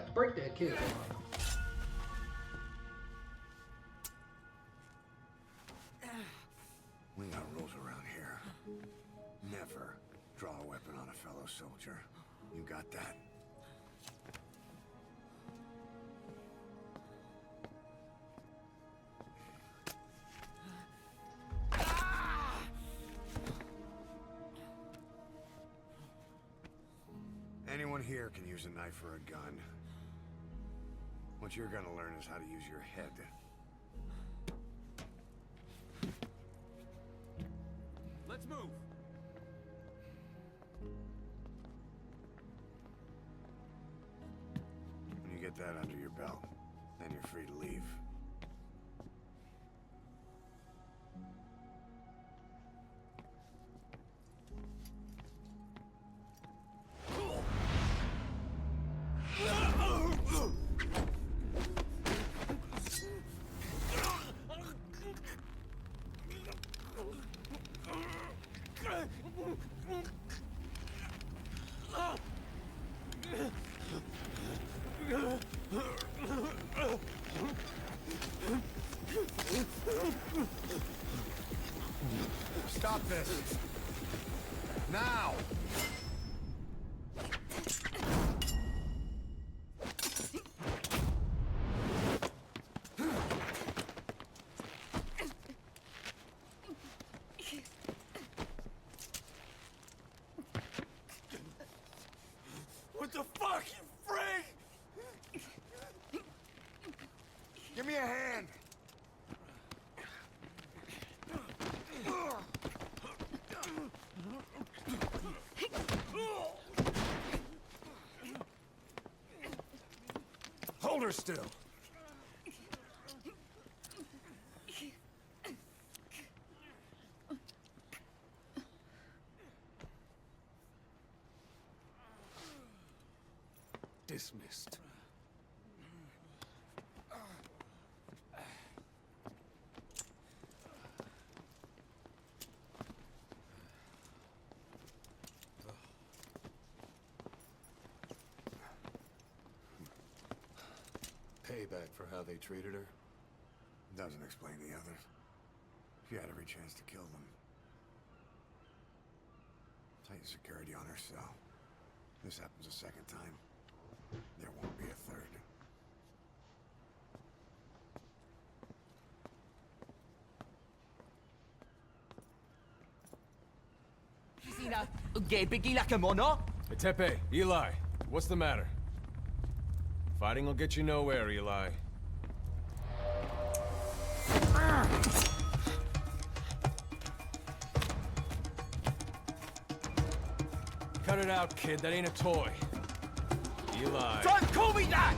got to break that kid. We got rules around here. Never draw a weapon on a fellow soldier. You got that? Anyone here can use a knife or a gun. What you're gonna learn is how to use your head. Let's move. When you get that under your belt, then you're free to leave. Stop this! Now! What the fuck, you freak? Give me a hand! Hold her still! Dismissed. Payback for how they treated her? Doesn't explain the others. She had every chance to kill them. Tight security on her cell. This happens a second time. There won't be a third. Hey, Tepe, Eli, what's the matter? Fighting will get you nowhere, Eli. Cut it out, kid. That ain't a toy. Eli. Don't call me that!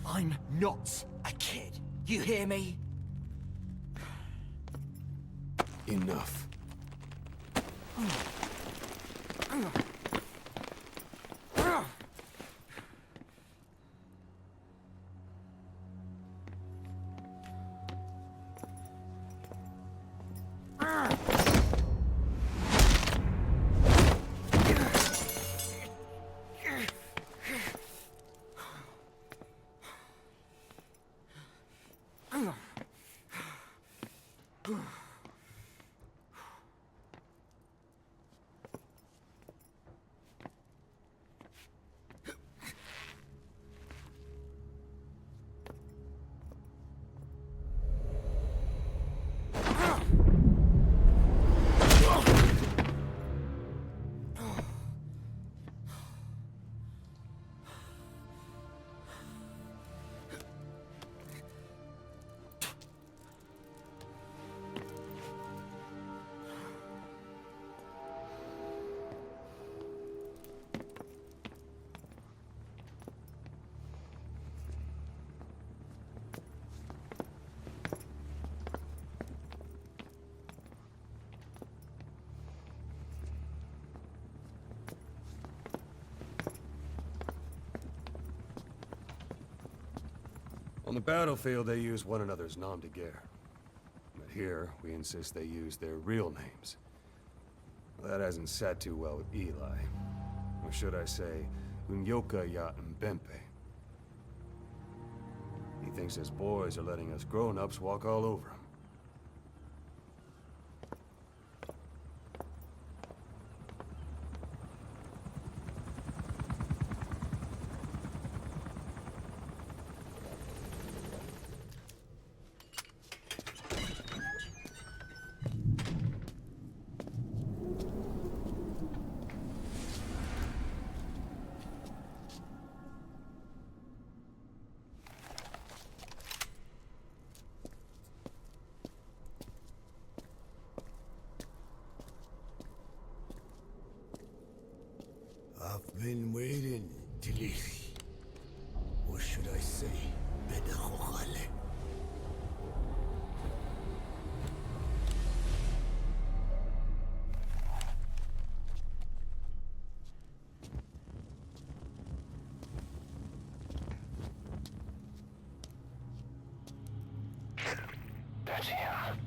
I'm not a kid. You hear me? Enough. On the battlefield, they use one another's nom de guerre. But here, we insist they use their real names. Well, that hasn't sat too well with Eli. Or should I say, Unyoka ya Mbempe. He thinks his boys are letting us grown-ups walk all over him. I've been waiting, Tilly. Or should I say, Bedahokhale. That's him.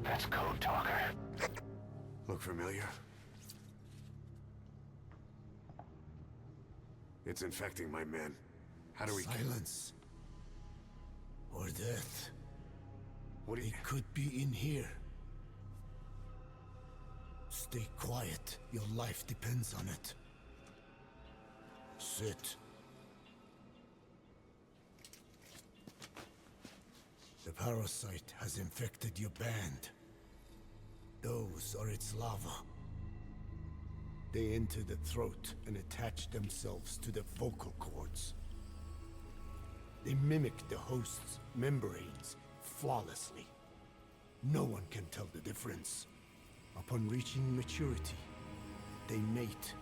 That's Code Talker. Look familiar? It's infecting my men. How do we... Silence. Or death. What do you... They could be in here. Stay quiet. Your life depends on it. Sit. The parasite has infected your band. Those are its larvae. They enter the throat and attach themselves to the vocal cords. They mimic the host's membranes flawlessly. No one can tell the difference. Upon reaching maturity, they mate.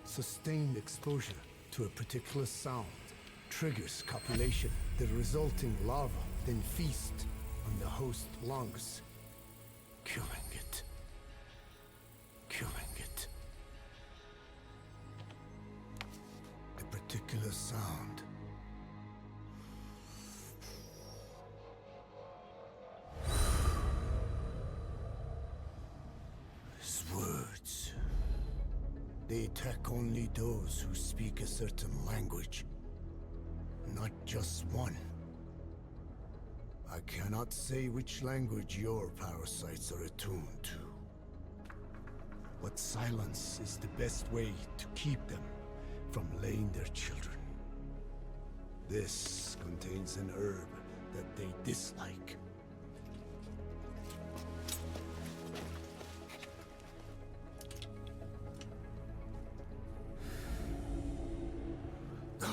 Sustained exposure to a particular sound triggers copulation. The resulting larva then feast on the host lungs, killing it. Killing it. A particular sound. His words. They attack only those who speak a certain language. Not just one. I cannot say which language your parasites are attuned to. But silence is the best way to keep them from laying their children. This contains an herb that they dislike. Good.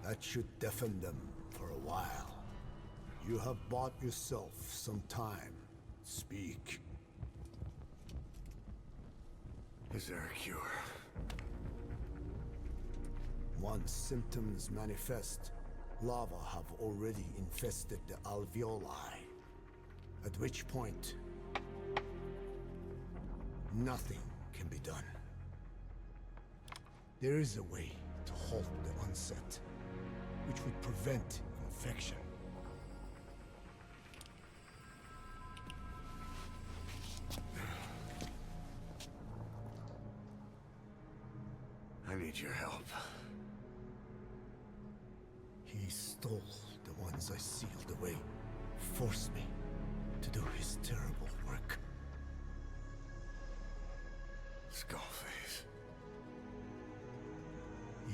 That should deafen them for a while. You have bought yourself some time. Speak. Is there a cure? Once symptoms manifest, larvae have already infested the alveoli. At which point, nothing can be done. There is a way to halt the onset, which would prevent infection. I need your help. He stole the ones I sealed away, forced me to do his terrible work. Skullface.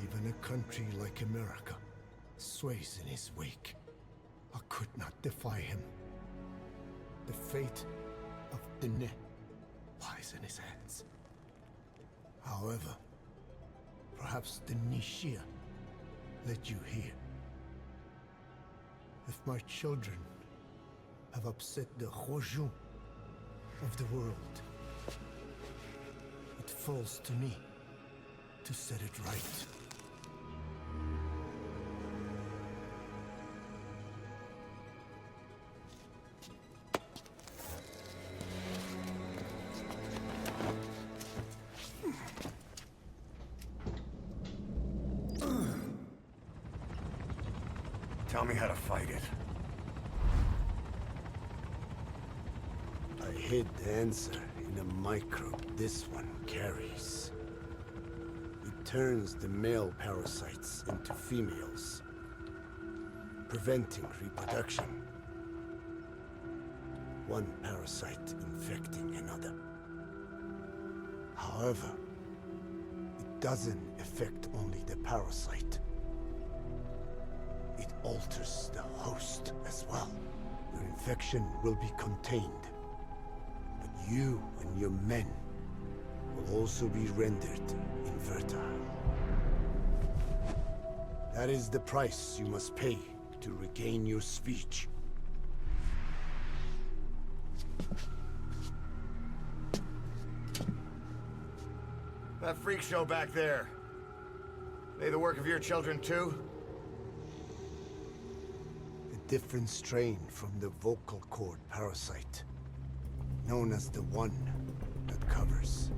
Even a country like America sways in his wake. I could not defy him. The fate of Dine lies in his hands. However, perhaps the Nishia led you here. If my children have upset the Rojun of the world, it falls to me to set it right. Tell me how to fight it. I hid the answer in a microbe this one carries. It turns the male parasites into females, preventing reproduction. One parasite infecting another. However, it doesn't affect only the parasite. It alters the host as well. Your infection will be contained, but you and your men will also be rendered infertile. That is the price you must pay to regain your speech. That freak show back there. They the work of your children too? A different strain from the vocal cord parasite, known as the one that covers.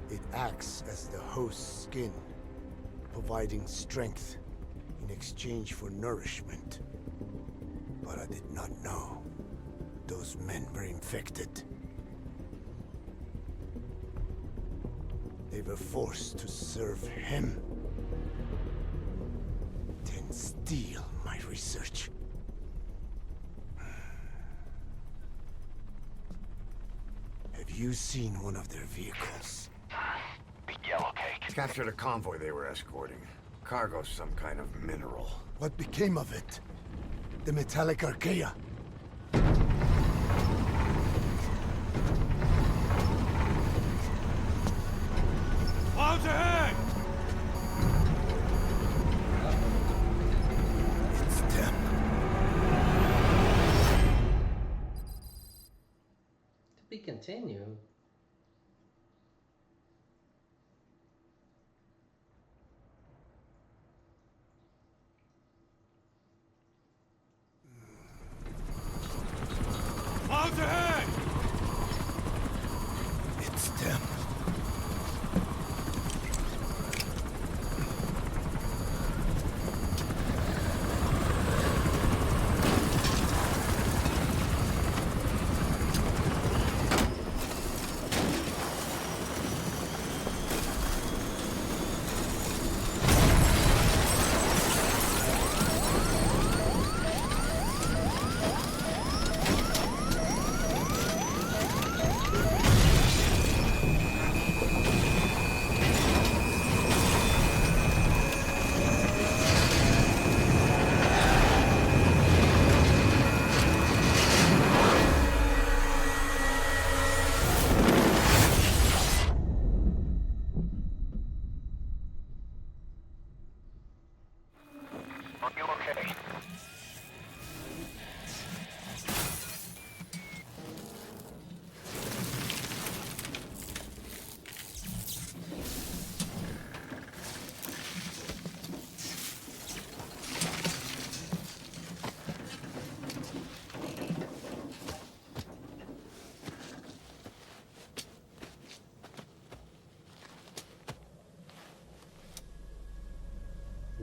It acts as the host's skin, providing strength in exchange for nourishment. But I did not know those men were infected. They were forced to serve him, then steal my research. Have you seen one of their vehicles? Big yellow cake. Captured a convoy they were escorting. Cargo, some kind of mineral. What became of it? The metallic Archaea? Clouds ahead! It's them. To be continued. Clouds ahead! It's them. Are you okay?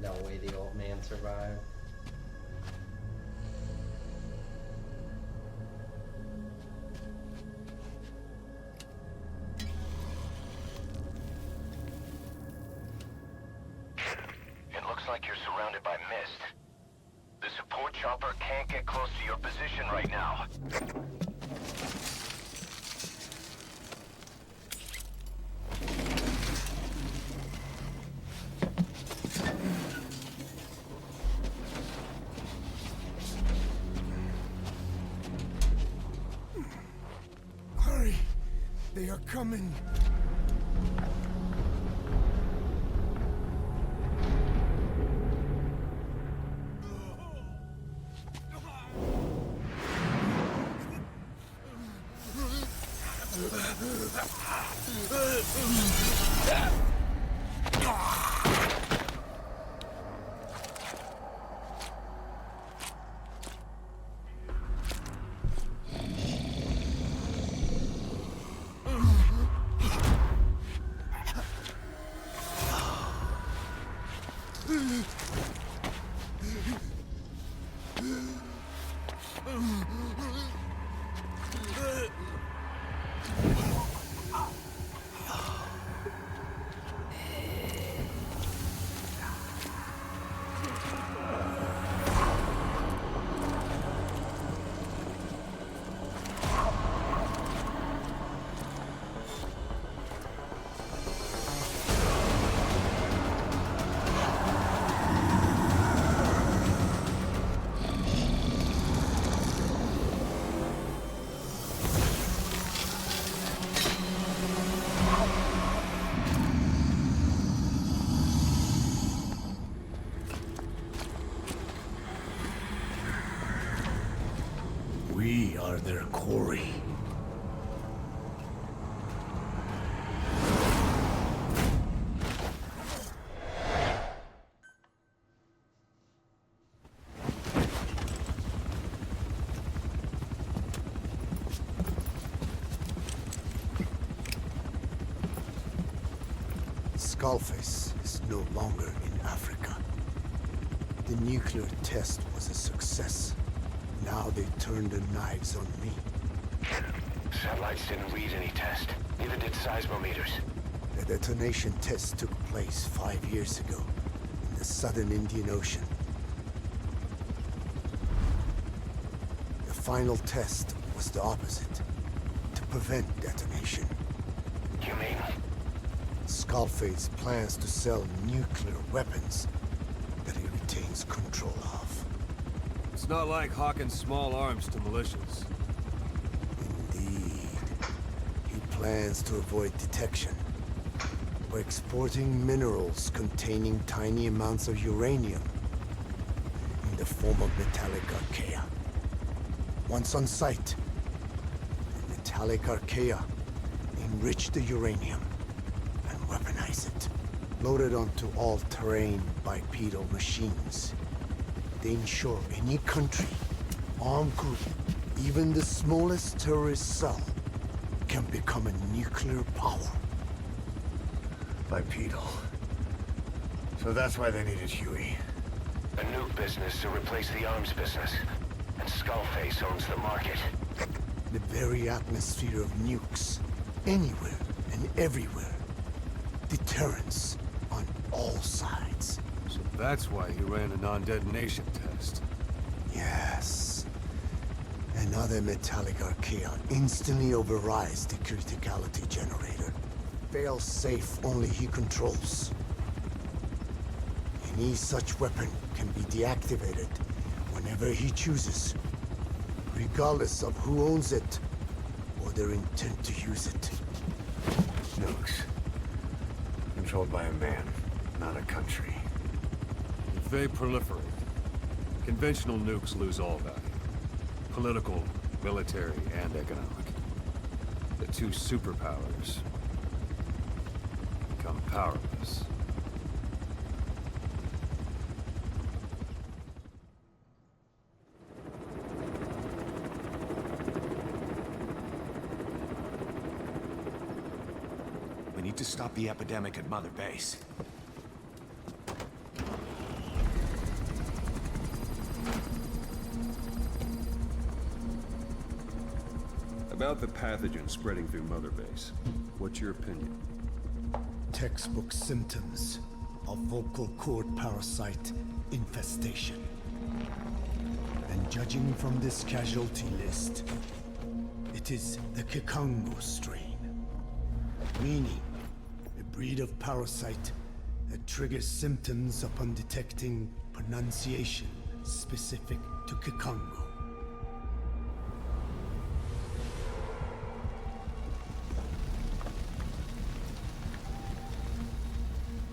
No way the old man survived. It looks like you're surrounded by mist. The support chopper can't get close to your position right now. Hurry! They are coming! their quarry. Skullface is no longer in Africa. The nuclear test was a success. Now they turned their knives on me. Satellites didn't read any test. Neither did seismometers. The detonation test took place 5 years ago in the southern Indian Ocean. The final test was the opposite, to prevent detonation. You mean? Skullface plans to sell nuclear weapons that he retains control of. It's not like hawking small arms to militias. Indeed. He plans to avoid detection by exporting minerals containing tiny amounts of uranium in the form of metallic archaea. Once on site, the metallic archaea enrich the uranium and weaponize it. Loaded onto all-terrain bipedal machines. They ensure any country, armed group, even the smallest terrorist cell, can become a nuclear power. Bipedal. So that's why they needed Huey. A nuke business to replace the arms business. And Skullface owns the market. The very atmosphere of nukes, anywhere and everywhere. Deterrence on all sides. So that's why he ran a non-detonation test. Yes. Another metallic archaea instantly overrides the criticality generator. Fail-safe only he controls. Any such weapon can be deactivated whenever he chooses, regardless of who owns it or their intent to use it. Nukes. Controlled by a man, not a country. If they proliferate, conventional nukes lose all value. Political, military, and economic. The two superpowers become powerless. We need to stop the epidemic at Mother Base. About the pathogen spreading through Mother Base, what's your opinion? Textbook symptoms of vocal cord parasite infestation. And judging from this casualty list, it is the Kikongo strain. Meaning, a breed of parasite that triggers symptoms upon detecting pronunciation specific to Kikongo.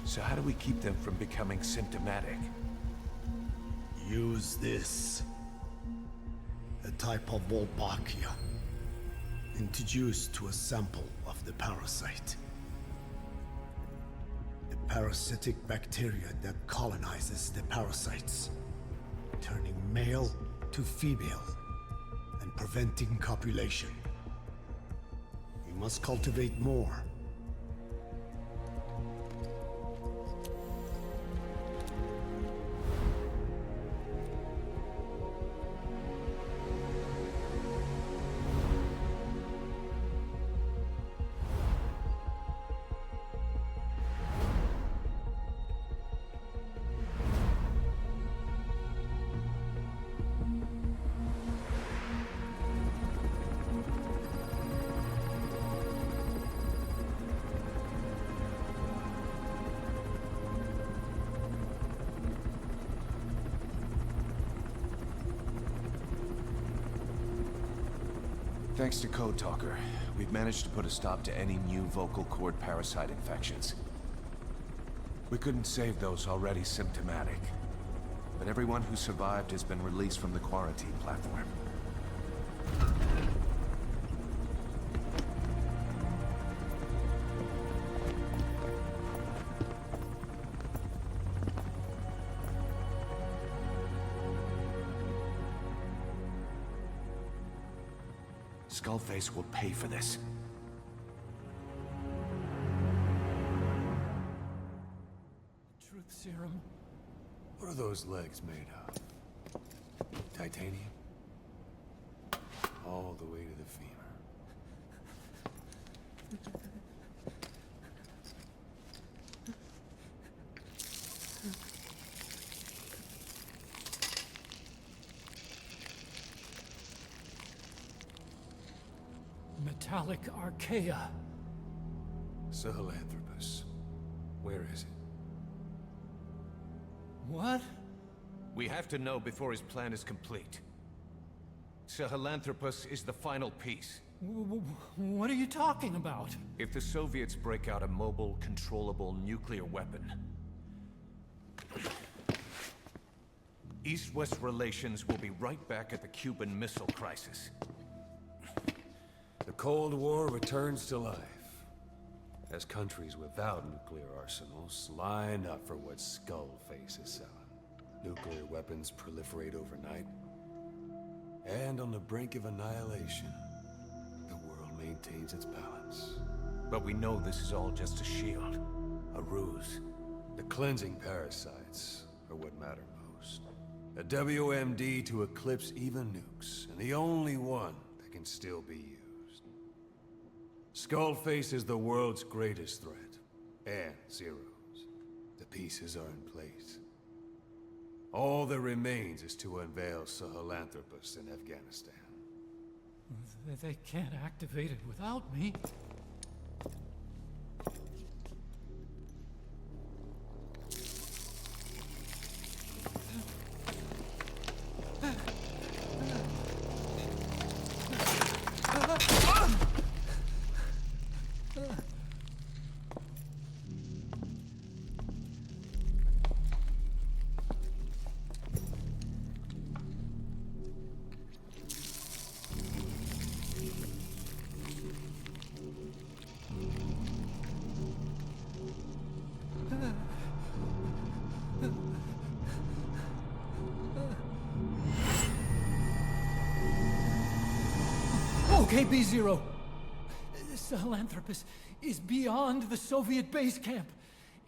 So how do we keep them from becoming symptomatic? Use this. A type of Wolbachia. Introduced to a sample of the parasite. A parasitic bacteria that colonizes the parasites, turning male to female and preventing copulation. We must cultivate more. Thanks to Code Talker, we've managed to put a stop to any new vocal cord parasite infections. We couldn't save those already symptomatic, but everyone who survived has been released from the quarantine platform. Skullface will pay for this. Truth serum. What are those legs made of? Titanium? All the way to the femur. Metallic archaea. Sahelanthropus. Where is it? What? We have to know before his plan is complete. Sahelanthropus is the final piece. What are you talking about? If the Soviets break out a mobile, controllable nuclear weapon, East-West relations will be right back at the Cuban Missile Crisis. The Cold War returns to life, as countries without nuclear arsenals line up for what Skullface is selling. Nuclear weapons proliferate overnight, and on the brink of annihilation, the world maintains its balance. But we know this is all just a shield, a ruse. The cleansing parasites are what matter most. A WMD to eclipse even nukes, and the only one that can still be used. Skullface is the world's greatest threat, and Zero's. The pieces are in place. All that remains is to unveil Sahelanthropus in Afghanistan. They can't activate it without me. Okay, B-Zero. Sahelanthropus is beyond the Soviet base camp,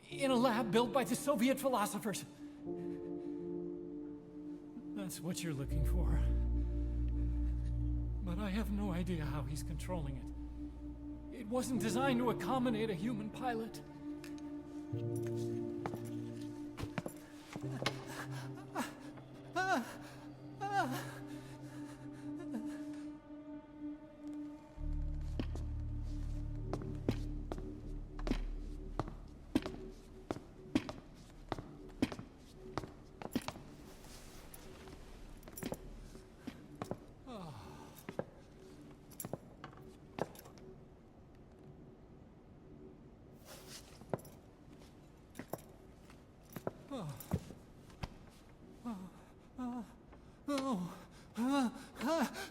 in a lab built by the Soviet philosophers. That's what you're looking for. But I have no idea how he's controlling it. It wasn't designed to accommodate a human pilot.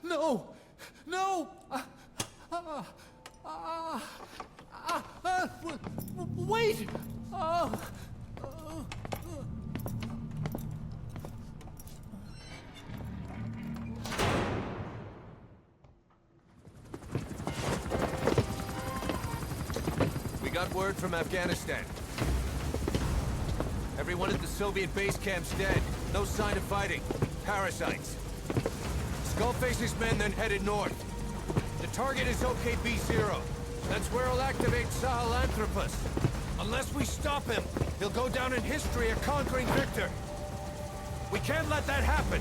No! No! Wait! We got word from Afghanistan. Everyone at the Soviet base camp's dead. No sign of fighting. Parasites. Skullface's men then headed north. The target is OKB-0. That's where he'll activate Sahelanthropus. Unless we stop him, he'll go down in history a conquering victor. We can't let that happen.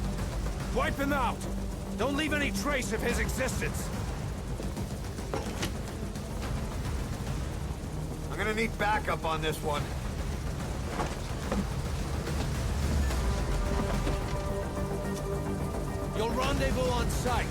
Wipe him out. Don't leave any trace of his existence. I'm gonna need backup on this one. You'll rendezvous on site.